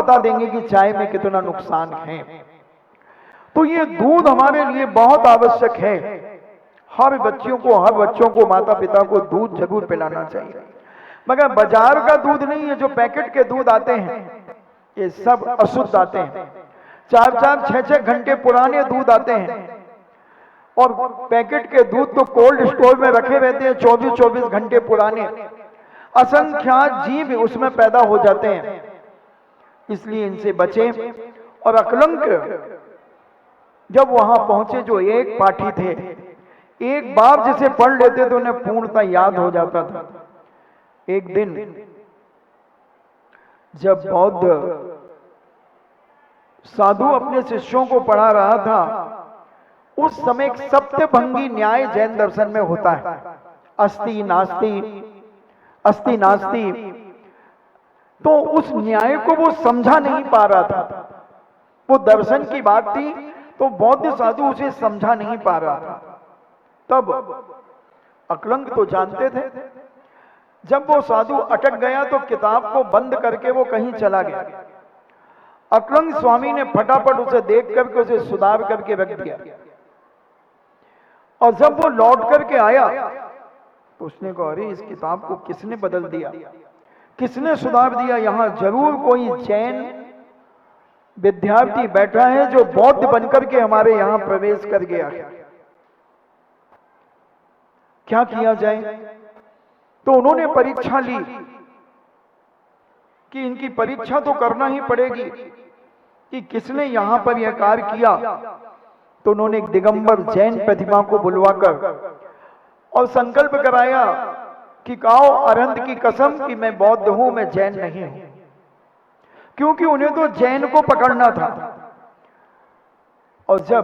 बता देंगे कि चाय में कितना नुकसान है। तो ये दूध हमारे लिए बहुत आवश्यक है। हर बच्चों को माता पिता को दूध जरूर पिलाना चाहिए। मगर बाजार का दूध नहीं है, जो पैकेट के दूध आते हैं ये सब अशुद्ध आते हैं। 4-4, 6-6 घंटे पुराने दूध आते हैं। और पैकेट के दूध तो कोल्ड स्टोर में रखे रहते हैं 24-24 घंटे पुराने। असंख्यात जीव उसमें पैदा हो जाते हैं, इसलिए इनसे बचें। और अकलंक जब वहां पहुंचे, जो एक पाठी थे, एक बार जिसे पढ़ लेते तो उन्हें पूर्णतः याद हो जाता था। एक दिन जब बौद्ध साधु अपने शिष्यों को पढ़ा रहा था, उस समय एक सप्तभंगी न्याय जैन दर्शन में होता है। अस्ति नास्ति। तो उस न्याय को वो समझा नहीं पा रहा था। वो दर्शन की बात थी तो बौद्ध साधु उसे समझा नहीं पा रहा था। तब अकलंक तो जानते थे। जब वो साधु अटक गया तो किताब को बंद करके वो कहीं चला गया। अकलंक स्वामी ने फटाफट उसे देख करके उसे सुधार करके रख दिया। और जब वो लौट करके आया तो उसने कहा, अरे इस किताब को किसने बदल दिया, किसने सुधार दिया? यहां जरूर कोई जैन विद्यार्थी बैठा है जो बौद्ध बनकर के हमारे यहां प्रवेश कर गया। क्या किया जाए? तो उन्होंने परीक्षा ली कि इनकी परीक्षा तो करना ही पड़ेगी कि किसने यहां पर यह कार्य किया। तो उन्होंने एक दिगंबर जैन प्रतिमा को बुलवाकर और संकल्प कराया कि खाओ अरहंत की कसम कि मैं बौद्ध हूं, मैं जैन नहीं हूं। क्योंकि उन्हें तो जैन को पकड़ना था। और जब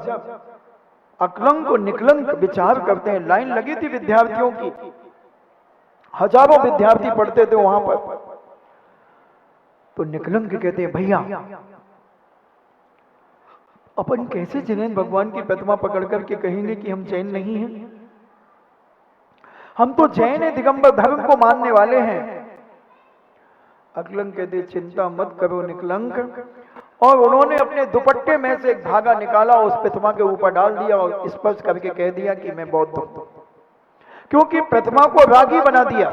अकलंक और निकलंक विचार करते हैं, लाइन लगी थी विद्यार्थियों की, हजारों विद्यार्थी पढ़ते थे वहां पर। तो निकलंक कहते हैं, भैया अपन कैसे जैन भगवान की प्रतिमा पकड़ करके कहेंगे कि हम जैन नहीं हैं? हम तो जैन है, दिगंबर धर्म को मानने वाले हैं। अकलंक कहते, चिंता मत करो निकलंक। और उन्होंने अपने दुपट्टे में से एक धागा निकाला, उस प्रतिमा के ऊपर डाल दिया और स्पर्श करके कह दिया कि मैं बौद्ध हूं। क्योंकि प्रतिमा को रागी बना दिया,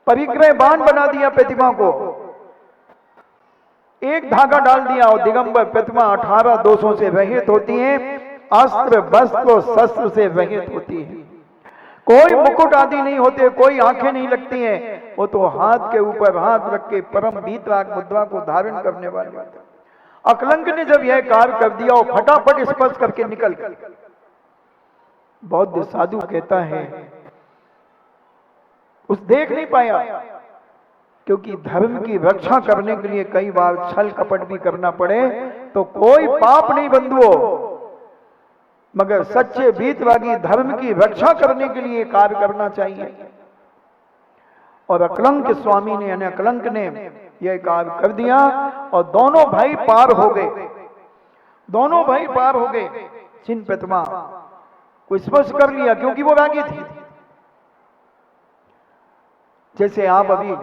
परिग्रहवान बना दिया प्रतिमा को। एक धागा डाल दिया और दिगंबर प्रतिमा 18 दोषों से रहित होती है, अस्त्र वस्त्र और शस्त्र से रहित होती है। कोई मुकुट आदि नहीं होते, कोई आंखें नहीं लगती हैं। वो तो हाथ के ऊपर हाथ रख के परम वीतराग मुद्रा को धारण करने वाले होते। अकलंक ने जब यह कार्य कर दिया और फटाफट स्पर्श करके निकल गया। बौद्ध साधु कहता है, उस देख नहीं पाया, क्योंकि धर्म की रक्षा करने के लिए कई बार छल कपट भी करना पड़े तो कोई पाप नहीं बंधुओं, मगर सच्चे वीतरागी धर्म की रक्षा करने के लिए कार्य करना चाहिए। और अकलंक स्वामी ने यानी अकलंक ने यह कार्य कर दिया और दोनों भाई पार हो गए। दोनों भाई पार हो गए। चिन्ह प्रतिमा को स्पर्श कर लिया क्योंकि वो रागी थी। जैसे आप अभी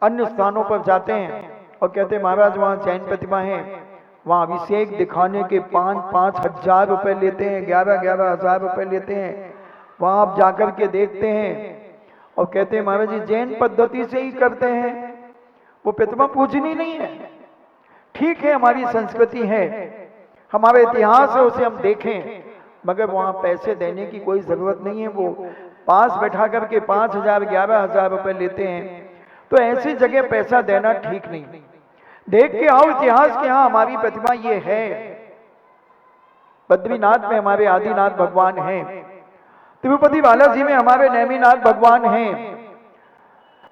अन्य स्थानों पर जाते हैं और कहते हैं महाराज वहां जैन प्रतिमा है, वहां अभिषेक दिखाने के 5-5 हजार रुपए लेते हैं, 11-11 हजार रुपए लेते हैं। वहां आप जाकर के देखते हैं और कहते हैं महाराज जी जैन पद्धति से ही करते हैं, वो प्रतिमा पूजनीय नहीं है। ठीक है, हमारी संस्कृति है, हमारा इतिहास है, उसे हम देखें, मगर वहां पैसे देने की कोई जरूरत नहीं है। वो पास बैठा करके 5,000-11,000 रुपए लेते हैं, तो ऐसी जगह पैसा देना ठीक नहीं। देख के आओ इतिहास के, यहाँ हमारी प्रतिमा ये है। बद्रीनाथ में हमारे आदिनाथ भगवान हैं, तिरुपति बालाजी में हमारे नेमिनाथ भगवान हैं।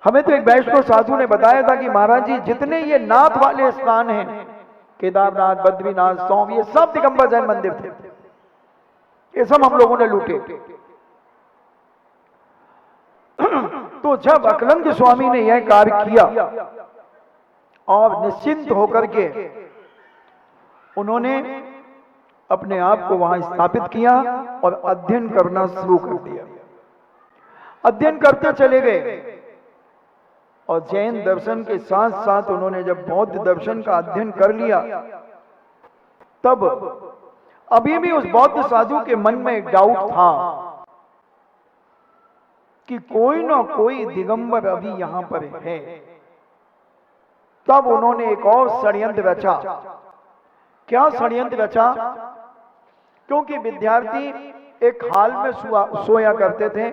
हमें तो एक वैष्णव साधु ने बताया था कि महाराज जी जितने ये नाथ वाले स्थान हैं, केदारनाथ, बद्रीनाथ, सोम, ये सब दिगंबर जैन मंदिर थे, ये सब हम लोगों ने लूटे। तो जब अकलंक स्वामी ने यह कार्य किया और निश्चिंत होकर के उन्होंने अपने आप को वहां स्थापित किया और अध्ययन करना शुरू कर दिया। अध्ययन करते चले गए। और जैन दर्शन के साथ साथ उन्होंने जब बौद्ध दर्शन का अध्ययन कर लिया, तब अभी भी उस बौद्ध साधु के मन में एक डाउट था कि कोई ना कोई दिगंबर अभी यहां पर है। तब उन्होंने एक और षड्यंत्र रचा। क्या षड्यंत्र रचा? क्योंकि विद्यार्थी एक हाल में सोया करते थे,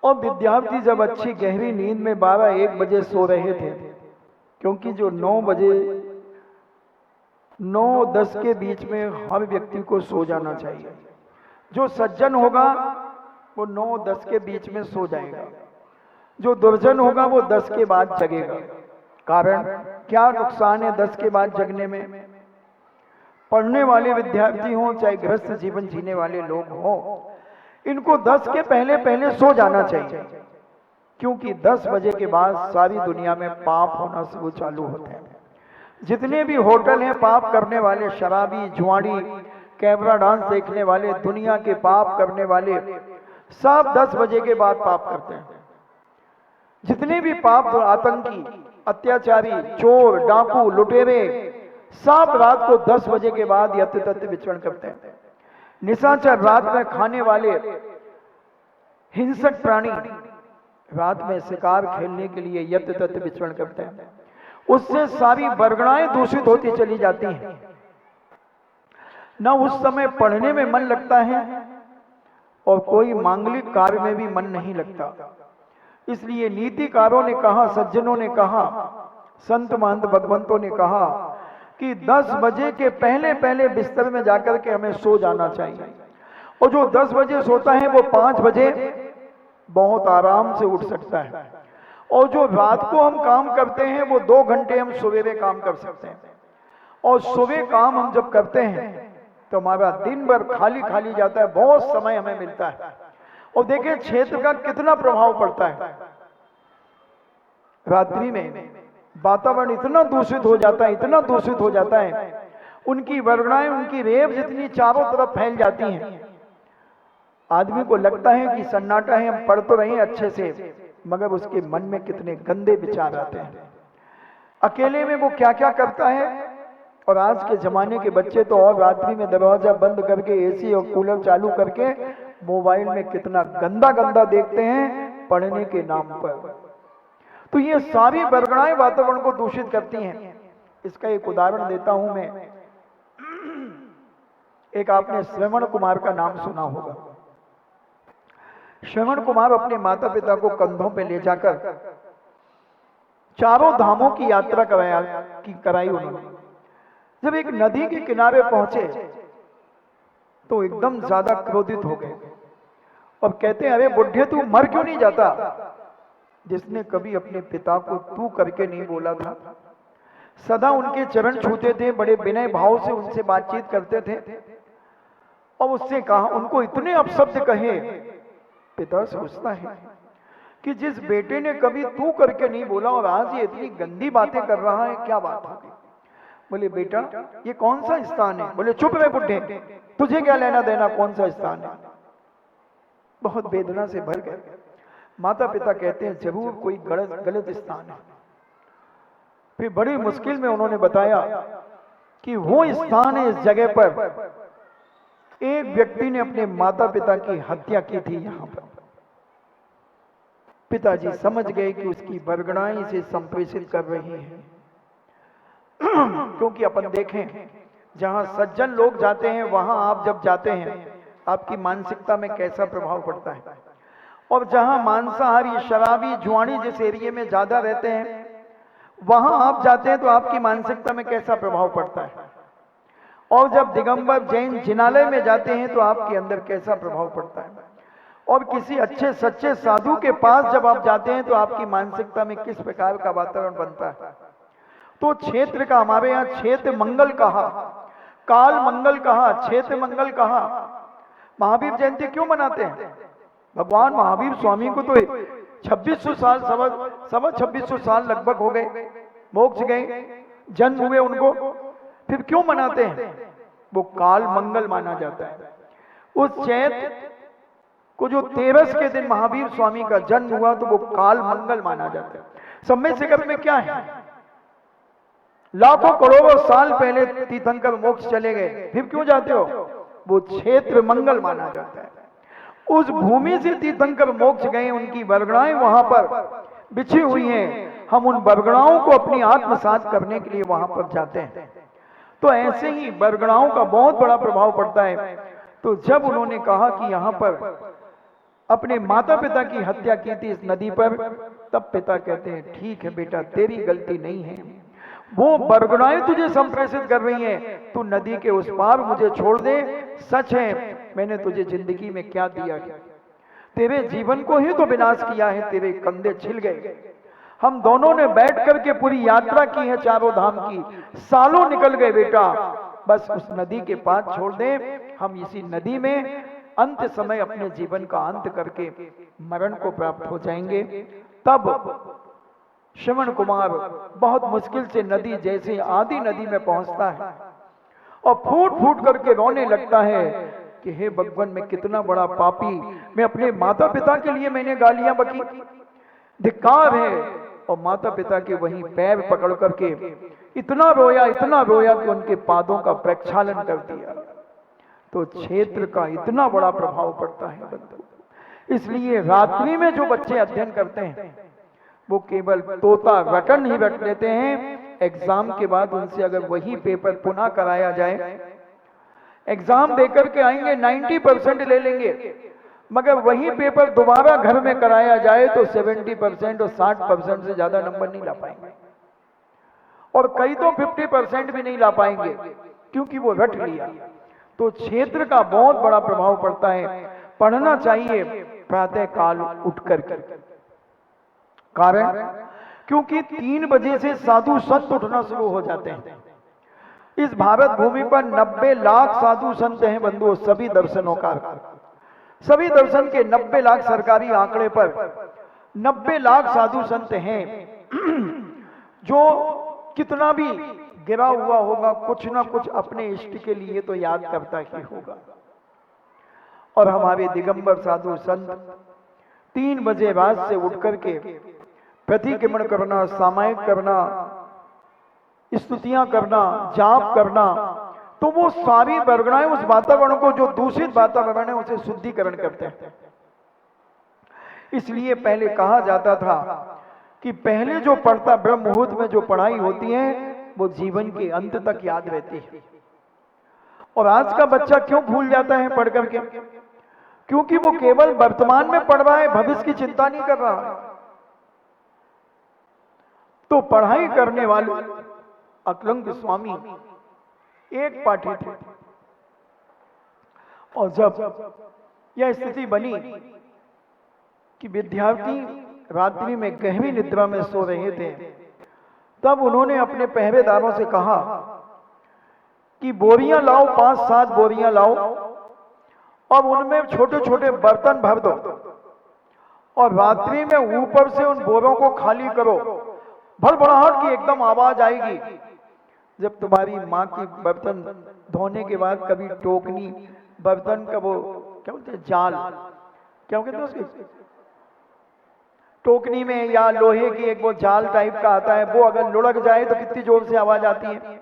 और विद्यार्थी जब अच्छी गहरी नींद में 12-1 बजे सो रहे थे, क्योंकि जो 9 बजे 9-10 के बीच में हर व्यक्ति को सो जाना चाहिए। जो सज्जन होगा वो 9-10 के बीच में सो जाएगा, जो दुर्जन होगा वो 10 के बाद जगेगा। कारण क्या नुकसान है 10 के बाद जगने में? पढ़ने वाले विद्यार्थी हों चाहे गृहस्थ जीवन जीने वाले लोग हों, इनको 10 के पहले पहले सो जाना चाहिए, क्योंकि 10 बजे के बाद सारी दुनिया में पाप होना शुरू चालू होते हैं। जितने भी होटल हैं पाप करने वाले, शराबी, जुआड़ी, कैमरा डांस देखने वाले, दुनिया के पाप करने वाले, सब 10 बजे के बाद पाप करते हैं। जितने भी पाप, आतंकी, अत्याचारी, चोर, डाकू, लुटेरे, सब रात को 10 बजे के बाद यत्र तत्र विचरण करते हैं। निशाचर, रात में खाने वाले, हिंसक प्राणी रात में शिकार खेलने के लिए यत्र तत्र विचरण करते हैं। उससे सारी बरगड़ाएं दूषित होती चली जाती हैं। न उस समय पढ़ने में मन लगता है और कोई मांगलिक कार्य में भी मन नहीं लगता। इसलिए नीतिकारों ने कहा, सज्जनों ने कहा, संत महंत भगवंतों ने कहा कि 10 बजे के पहले पहले बिस्तर में जाकर के हमें सो जाना चाहिए। और जो 10 बजे सोता है वो 5 बजे बहुत आराम से उठ सकता है। और जो रात को हम काम करते हैं वो 2 घंटे हम सुबह काम कर सकते हैं। और सुबह काम हम जब करते हैं तो हमारा दिन भर खाली खाली जाता है, बहुत समय हमें मिलता है। और देखिए क्षेत्र का कितना प्रभाव पड़ता है। रात्रि में वातावरण इतना दूषित हो जाता है, इतना दूषित हो जाता है, उनकी वर्गणाएं, उनकी रेव जितनी चारों तरफ फैल जाती हैं, आदमी को लगता है कि सन्नाटा है, हम पढ़ तो रहे हैं अच्छे से, मगर उसके मन में कितने गंदे विचार आते हैं। अकेले में वो क्या क्या करता है। और आज के जमाने के बच्चे तो और रात्रि में दरवाजा बंद करके एसी और कूलर चालू करके मोबाइल में कितना गंदा गंदा देखते हैं पढ़ने के नाम पर। तो ये सारी बरगड़ाएं वातावरण को दूषित करती हैं। इसका एक उदाहरण देता हूं मैं। एक आपने श्रवण कुमार का नाम सुना होगा। श्रवण कुमार अपने माता पिता को कंधों पे ले जाकर चारों धामों की यात्रा कराई उन्होंने। जब एक नदी के किनारे पहुंचे तो एकदम ज्यादा क्रोधित हो गए और कहते हैं, अरे बुढ़े तू मर क्यों नहीं जाता? जिसने कभी अपने पिता को तू करके नहीं बोला था, सदा उनके चरण छूते थे, बड़े विनय भाव से उनसे बातचीत करते थे, और उससे कहा, उनको इतने अपशब्द कहे। पिता सोचता है कि जिस बेटे ने कभी तू करके नहीं बोला और आज ये इतनी गंदी बातें कर रहा है, क्या बात है? बोले, बेटा ये कौन सा स्थान है? बोले, चुप रहे बुढ़े, तुझे क्या लेना देना कौन सा स्थान है? बहुत वेदना से भर गए। माता पिता कहते हैं, जरूर कोई गलत स्थान है। फिर बड़ी मुश्किल में उन्होंने बताया कि वो स्थान है, इस जगह पर एक व्यक्ति ने अपने माता पिता की हत्या की थी। यहां पर पिताजी समझ गए कि उसकी बरगड़ाएं इसे संप्रेषित कर रही हैं। क्योंकि अपन देखें, जहां सज्जन लोग जाते हैं वहां आप जब जाते हैं आपकी मानसिकता में कैसा प्रभाव पड़ता है, और जहां मांसाहारी, शराबी, जुआनी जिस एरिया में ज्यादा रहते हैं वहां आप जाते हैं तो आपकी मानसिकता में कैसा प्रभाव पड़ता है, और जब दिगंबर जैन जिनालय में जाते हैं तो आपके अंदर कैसा प्रभाव पड़ता है, और किसी अच्छे सच्चे साधु के पास जब आप जाते हैं तो आपकी मानसिकता में किस प्रकार का वातावरण बनता है। तो क्षेत्र का, हमारे यहाँ क्षेत्र मंगल कहा, काल मंगल कहा, क्षेत्र मंगल कहा। महावीर जयंती क्यों मनाते हैं? भगवान महावीर स्वामी को तो 2600 साल, सवा 2600 साल लगभग हो गए, मोक्ष गए, जन्म हुए उनको, फिर क्यों मनाते हैं? वो काल मंगल माना जाता है। उस चैत्र को जो तेरस के दिन महावीर स्वामी का जन्म हुआ तो वो काल मंगल माना जाता है। सब में से में क्या है, लाखों करोड़ों साल पहले तीर्थंकर मोक्ष चले गए, फिर क्यों जाते हो? वो क्षेत्र मंगल माना जाता है। उस भूमि से तीर्थंकर मोक्ष गए, उनकी बरगड़ाएं वहां पर बिछी हुई हैं। हम उन बरगड़ाओं को अपनी आत्मसात करने के लिए वहां पर जाते हैं। तो ऐसे ही बरगड़ाओं का बहुत बड़ा प्रभाव पड़ता है। तो जब उन्होंने कहा कि यहां पर अपने माता पिता की हत्या की थी इस नदी पर, तब पिता कहते हैं ठीक है बेटा, तेरी गलती नहीं है, वो बरगड़ाएं तुझे संप्रेषित कर रही हैं, तू नदी के उस पार मुझे छोड़ दे। सच है, मैंने तुझे जिंदगी में क्या दिया है, तेरे जीवन को ही तो विनाश किया है, तेरे कंधे छिल गए। हम दोनों ने बैठ करके पूरी यात्रा की है चारों धाम की, सालों निकल गए बेटा, बस उस नदी के पास छोड़ दे, हम इसी नदी में अंत समय अपने जीवन का अंत करके मरण को प्राप्त हो जाएंगे। तब श्रवण कुमार बहुत मुश्किल से नदी जैसे आदि नदी में पहुंचता है और फूट फूट करके रोने लगता है कि हे भगवान, मैं कितना बड़ा पापी, मैं अपने माता पिता के लिए मैंने गालियां बकी, धिक्कार है। और माता पिता के वहीं पैर पकड़ करके इतना रोया कि उनके पादों का प्रक्षालन कर दिया। तो क्षेत्र का इतना बड़ा प्रभाव पड़ता है बंधु। इसलिए रात्रि में जो बच्चे अध्ययन करते हैं वो केवल तोता रटन ही रट लेते हैं। एग्जाम के बाद उनसे अगर वही पेपर पुनः कराया जाए, एग्जाम देकर के आएंगे 90% ले लेंगे, मगर वही पेपर दोबारा घर में कराया जाए तो 70% और 60% से ज्यादा नंबर नहीं ला पाएंगे, और कई तो 50% भी नहीं ला पाएंगे, क्योंकि वो रट लिया। तो क्षेत्र का बहुत बड़ा प्रभाव पड़ता है। पढ़ना चाहिए प्रातः काल उठ करके, कारण क्योंकि 3 बजे से साधु संत उठना शुरू हो जाते हैं। इस भारत भूमि पर 90 लाख साधु संत हैं बंधुओं, सभी दर्शनों का, सभी दर्शन के 90 लाख सरकारी आंकड़े पर 90 लाख साधु संत हैं। जो कितना भी गिरा हुआ होगा, कुछ ना कुछ अपने इष्ट के लिए तो याद करता ही होगा। और हमारे दिगंबर साधु संत 3 बजे रात से उठ करके प्रतिक्रमण करना, सामायिक करना, स्तुतियां करना, जाप करना, तो वो सारी बरगड़ाएं उस वातावरण को, जो दूषित वातावरण है, उसे शुद्धिकरण करते हैं। इसलिए पहले कहा जाता था कि पहले जो पढ़ता ब्रह्म मुहूर्त में जो पढ़ाई होती है वो जीवन के अंत तक याद रहती है। और आज का बच्चा क्यों भूल जाता है पढ़ करके? क्योंकि वो केवल वर्तमान में पढ़ रहा है, भविष्य की चिंता नहीं कर रहा है। तो पढ़ाई करने वाले अकलंक स्वामी एक पाठी थे, और जब यह स्थिति बनी कि विद्यार्थी रात्रि में गहरी निद्रा में सो रहे थे, तब उन्होंने अपने पहरेदारों से कहा कि बोरियां लाओ, 5-7 बोरियां लाओ, और उनमें छोटे छोटे बर्तन भर दो, और रात्रि में ऊपर से उन बोरों को खाली करो। भड़बड़ाहट की एकदम आवाज आएगी। जब तुम्हारी माँ की बर्तन धोने के बाद कभी टोकनी, बर्तन का वो क्या बोलते हैं, जाल, क्या कहते हैं उसके, टोकनी में या लोहे की एक वो जाल टाइप का आता है, वो अगर लुढ़क जाए तो कितनी जोर से आवाज आती है।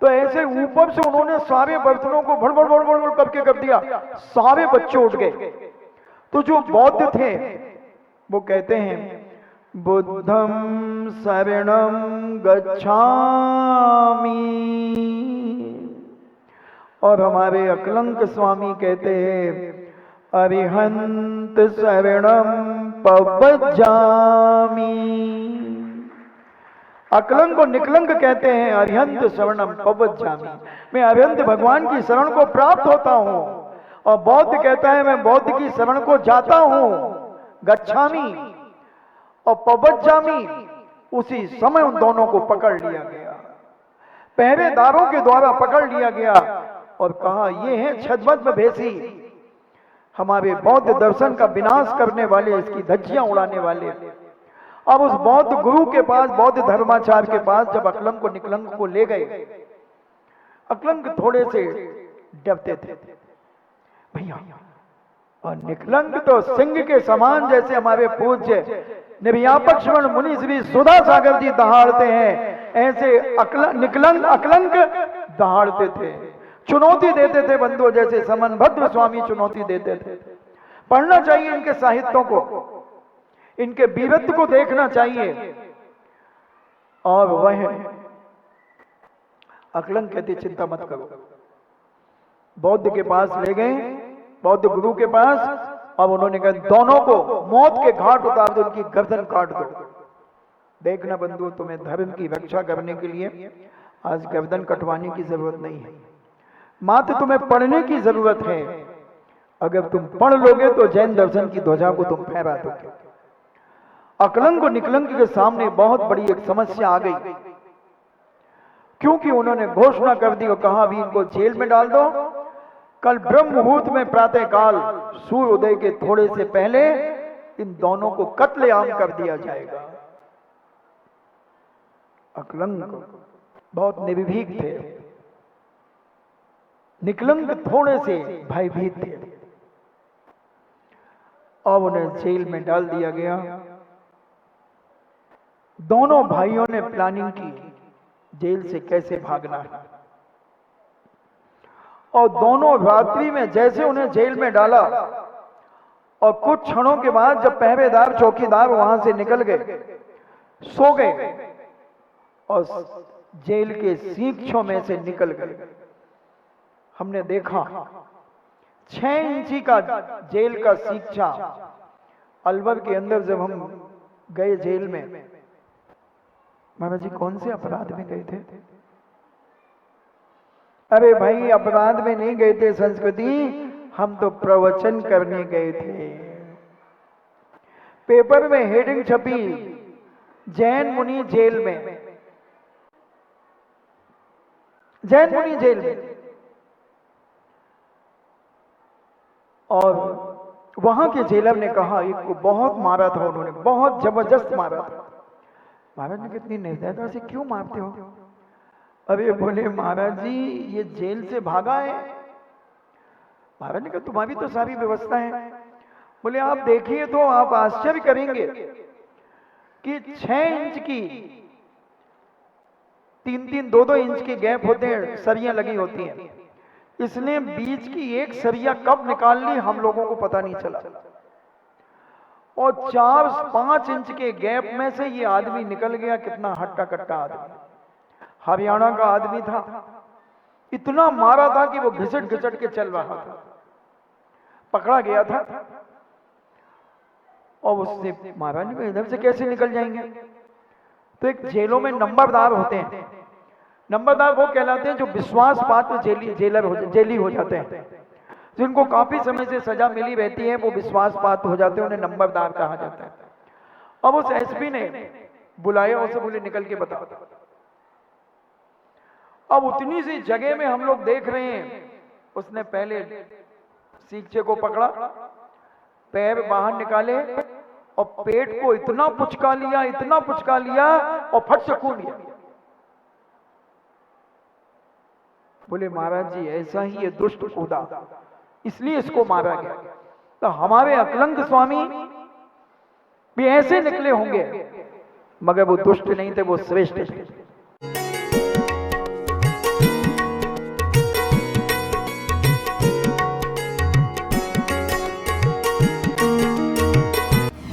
तो ऐसे ऊपर से उन्होंने सारे बर्तनों को भड़बड़ भड़बड़ करके कर दिया, सारे बच्चे उठ गए। तो जो बौद्ध थे वो कहते हैं बुद्धम शरणम गच्छामि, और हमारे अकलंक स्वामी कहते हैं अरिहंत शरणम पवज्जामि। अकलंक को निकलंक कहते हैं, अरिहंत शरणम पवज्जामि, मैं अरिहंत भगवान की शरण को प्राप्त होता हूं। और बौद्ध कहता है मैं बौद्ध की शरण को जाता हूं, गच्छामि, और पवज्जामि। उसी समय उन दोनों को पकड़ लिया गया, पहरेदारों के द्वारा पकड़ लिया गया, और कहा ये है छद्मद्म भेषी, हमारे बौद्ध दर्शन का विनाश करने वाले, इसकी धज्जियां उड़ाने वाले। अब उस बौद्ध गुरु के पास, बौद्ध धर्माचार्य के पास जब अकलंक को निकलंक को ले गए, अकलंक थोड़े से डरते थे, भैया और निकलंक तो सिंह के समान, जैसे हमारे पूज्य निर्व्यापक श्रवण मुनि श्री सुधा सागर जी दहाड़ते हैं, ऐसे निकलंक अकलंक दहाड़ते थे, चुनौती देते थे बंधुओं, जैसे समनभद्र स्वामी चुनौती देते थे। पढ़ना चाहिए इनके साहित्यों को, इनके वीरत्व को देखना चाहिए। और वह अकलंक कहते चिंता मत करो, बौद्ध के पास ले गए, बौद्ध गुरु के पास। अब उन्होंने कहा दोनों को मौत के घाट उतार दो, उनकी गर्दन काट दो। देखना बंधुओं, तुम्हें धर्म की रक्षा करने के लिए आज गर्दन कटवाने की जरूरत नहीं है, मात्र तुम्हें पढ़ने की जरूरत है। अगर तुम पढ़ लोगे तो जैन दर्शन की ध्वजा को तुम फहरा दोगे। अकलंक और निकलंक के सामने बहुत बड़ी एक समस्या आ गई, क्योंकि उन्होंने घोषणा कर दी और कहा अभी इनको जेल में डाल दो, कल ब्रह्म मुहूर्त में प्रातः काल सूर्य उदय के थोड़े से पहले इन दोनों को कत्लेआम कर दिया जाएगा। अकलंक बहुत निर्भीक थे, निकलंक थोड़े से भयभीत थे। अब उन्हें जेल में डाल दिया गया। दोनों भाइयों ने प्लानिंग की जेल से कैसे भागना है, और दोनों रात्रि में जैसे उन्हें जेल में डाला और कुछ क्षणों के बाद जब पहरेदार चौकीदार वहां से निकल गए, सो गए और जेल के सींचों में से निकल गए। हमने देखा 6 इंची का जेल का सींचा अलवर के अंदर जब हम गए जेल में। महाराज जी कौन से अपराध में गए थे? अरे भाई अपराध में नहीं गए थे संस्कृति, हम तो प्रवचन करने गए थे। पेपर में हेडिंग छपी जैन मुनि जेल में, जैन मुनि जेल में। और वहां के जेलर ने कहा एक को बहुत मारा था उन्होंने, बहुत जबरदस्त मारा था। महाराज ने कितनी निर्दयता से क्यों मारते हो? अरे बोले महाराज जी ये जेल से भागा है। महाराज ने कहा तुम्हारी तो सारी व्यवस्था है। बोले आप देखिए तो आप आश्चर्य करेंगे कि 6 इंच की 3-3, 2-2 इंच के गैप होते हैं, सरियां लगी होती हैं। इसने बीच की एक सरिया कब निकाल ली हम लोगों को पता नहीं चला, और 4-5 इंच के गैप में से ये आदमी निकल गया। कितना हट्टा कट्टा आदमी, हरियाणा का आदमी था, इतना मारा था कि वो घिसट घिसट के चल रहा था। पकड़ा गया था और उससे महाराज को इधर से कैसे निकल जाएंगे? तो एक जेलों में नंबरदार होते हैं, नंबरदार वो कहलाते हैं जो विश्वास पात्र जेली हो जाते हैं, जिनको काफी समय से सजा मिली रहती है, वो विश्वास पात्र हो जाते हैं, उन्हें नंबरदार कहा जाता है। अब उस एसपी ने बुलाया, उसे बोले निकल के बता। अब उतनी सी जगह में हम लोग देख रहे हैं, उसने पहले सींचे को पकड़ा, पैर बाहर निकाले और पेट को इतना पुचका लिया, इतना पुचका लिया और फट से कूद दिया। बोले महाराज जी ऐसा ही ये दुष्ट कूदा, इसलिए इसको मारा गया। तो हमारे अकलंक स्वामी भी ऐसे निकले होंगे, मगर वो दुष्ट नहीं थे, वो श्रेष्ठ थे।